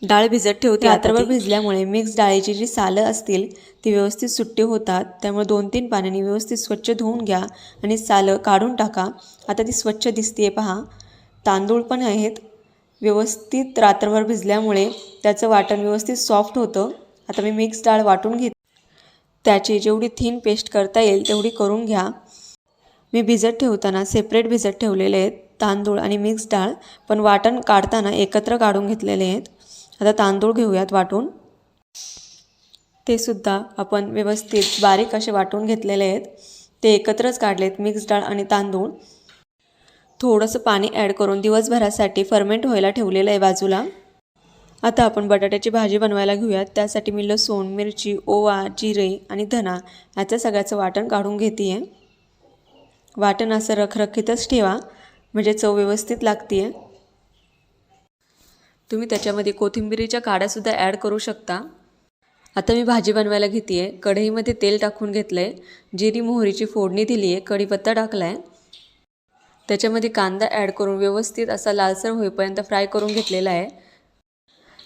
डाळ भिजत ठेवते। रात्रभर भिजल्यामुळे मिक्स डाळीची जी सालं असतील ती व्यवस्थित सुट्टी होतात। त्यामुळे 2-3 पाण्याने व्यवस्थित स्वच्छ धुवून घ्या आणि सालं काढून टाका। आता ती स्वच्छ दिसते पहा। तांदूळ पण आहेत व्यवस्थित रात्रभर भिजल्यामुळे त्याचं वाटण व्यवस्थित सॉफ्ट होतं। आता मी मिक्स डाळ वाटून घेते। त्याची जेवढी थिन पेस्ट करता येईल तेवढी करून घ्या। मी भिजत ठेवताना सेपरेट भिजत ठेवलेले आहेत तांदूळ आणि मिक्स डाळ, पण वाटण काढताना एकत्र काढून घेतलेले आहेत। आता तांदूळ घेऊयात वाटून। ते सुद्धा आपण व्यवस्थित बारीक असे वाटून घेतलेले आहेत। ते एकत्रच काढलेत मिक्स डाळ आणि तांदूळ। थोडंसं पाणी ॲड करून दिवसभरासाठी फर्मेंट व्हायला ठेवलेलं आहे बाजूला। आता आपण बटाट्याची भाजी बनवायला घेऊयात। त्यासाठी मी लसूण, मिरची, ओवा, जिरे आणि धना याचं सगळ्याचं वाटण काढून घेते आहे। वाटण असं रखरखीतच ठेवा म्हणजे चव व्यवस्थित लागते। तुम्ही त्याच्यामध्ये कोथिंबीरीच्या काड्यासुद्धा ॲड करू शकता। आता मी भाजी बनवायला घेते आहे। कढईमध्ये तेल टाकून घेतलं आहे, जिरी मोहरीची फोडणी दिली आहे, कढीपत्ता टाकला आहे, त्याच्यामध्ये कांदा ॲड करून व्यवस्थित असा लालसर होईपर्यंत फ्राय करून घेतलेला आहे।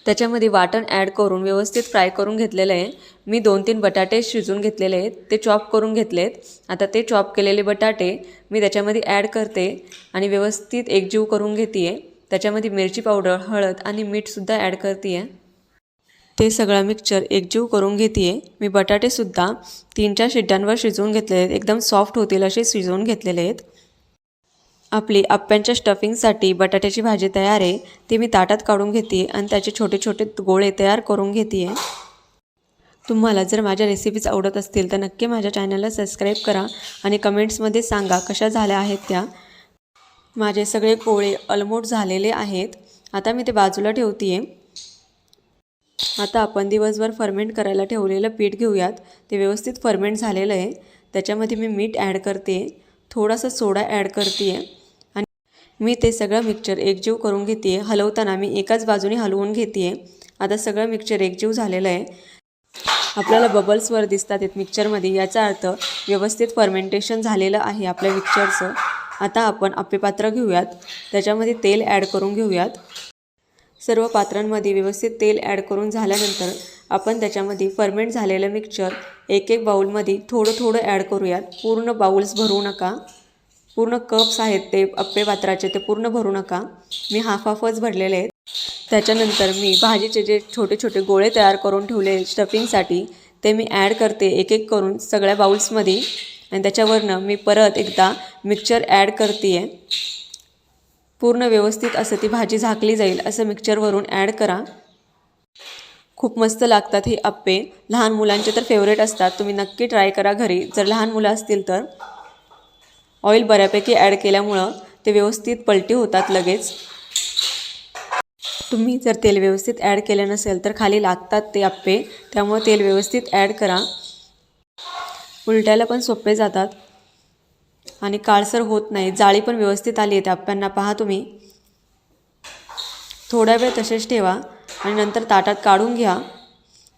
त्याच्यामध्ये वाटण ॲड करून व्यवस्थित फ्राय करून घेतलेलं आहे। मी 2-3 बटाटे शिजवून घेतलेले आहेत, ते चॉप करून घेतलेत। आता ते चॉप केलेले बटाटे मी त्याच्यामध्ये ॲड करते आणि व्यवस्थित एकजीव करून घेते आहे। त्याच्यामध्ये मिरची पावडर, हळद आणि मीठसुद्धा ॲड करते आहे। ते सगळं मिक्सचर एकजीव करून घेते आहे। मी बटाटेसुद्धा 3-4 शिट्ट्यांवर शिजवून घेतले आहेत, एकदम सॉफ्ट होतील असे शिजवून घेतलेले आहेत। आपली आप्प्यांच्या स्टफिंगसाठी बटाट्याची भाजी तयार आहे। ती मी ताटात काढून घेते आणि त्याचे छोटे छोटे गोळे तयार करून घेते। तुम्हाला जर माझ्या रेसिपीज आवडत असतील तर नक्की माझ्या चॅनलला सबस्क्राईब करा आणि कमेंट्समध्ये सांगा कशा झाल्या आहेत त्या। माझे सगळे गोळे ऑलमोस्ट झालेले आहेत। आता मी ते बाजूला ठेवते आहे। आता आपण दिवसभर फर्मेंट करायला ठेवलेलं पीठ घेऊयात। ते व्यवस्थित फर्मेंट झालेलं आहे। त्याच्यामध्ये मी मीठ ॲड करते, थोडासा सोडा ॲड करते आणि मी ते सगळं मिक्सचर एकजीव करून घेते। हलवताना मी एकाच बाजूने हलवून घेते। आता सगळं मिक्सचर एकजीव झालेलं आहे। आपल्याला बबल्सवर दिसतात आहेत मिक्सचरमध्ये, याचा अर्थ व्यवस्थित फर्मेंटेशन झालेलं आहे आपल्या मिक्सचरचं। आता आपण आप्पे पात्र घेऊयात, त्याच्यामध्ये तेल ॲड करून घेऊयात। सर्व पात्रांमध्ये व्यवस्थित तेल ॲड करून झाल्यानंतर आपण त्याच्यामध्ये फर्मेंट झालेलं मिक्सचर एक बाउलमध्ये थोडं थोडं ॲड करूयात। पूर्ण बाउल्स भरू नका, पूर्ण कप्स आहेत ते आप्पे पात्राचे ते पूर्ण भरू नका। मी हाफच भरलेले आहेत। त्याच्यानंतर मी भाजीचे जे छोटे छोटे गोळे तयार करून ठेवले स्टफिंगसाठी ते मी ॲड करते एक करून सगळ्या बाउल्समध्ये आणि त्याच्यावरनं मी परत एकदा मिक्सचर ॲड करते आहे। पूर्ण व्यवस्थित असं ती भाजी झाकली जाईल असं मिक्सचरवरून ॲड करा। खूप मस्त लागतात हे आप्पे, लहान मुलांचे तर फेवरेट असतात। तुम्ही नक्की ट्राय करा घरी जर लहान मुलं असतील तर। ऑइल बऱ्यापैकी ॲड केल्यामुळं ते व्यवस्थित पलटी होतात लगेच। तुम्ही जर तेल व्यवस्थित ॲड केलं नसेल तर खाली लागतात ते आप्पे, त्यामुळे तेल व्यवस्थित ॲड करा। उलटायला पण सोपे जातात आणि काळसर होत नाही। जाळी पण व्यवस्थित आली आहे त्या आप्प्यांना पहा तुम्ही। थोडा वेळ तसेच ठेवा आणि नंतर ताटात काढून घ्या।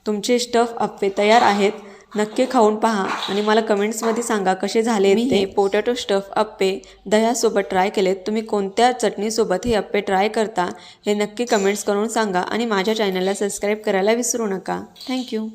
तुमचे स्टफ आप्पे तयार आहेत। नक्की खाऊन पहा आणि मला कमेंट्समध्ये सांगा कसे झाले ते। हे पोटॅटो स्टफ आप्पे दह्यासोबत ट्राय केलेत। तुम्ही कोणत्या चटणीसोबत हे आप्पे ट्राय करता हे नक्की कमेंट्स करून सांगा आणि माझ्या चॅनलला सबस्क्राईब करायला विसरू नका। थँक्यू।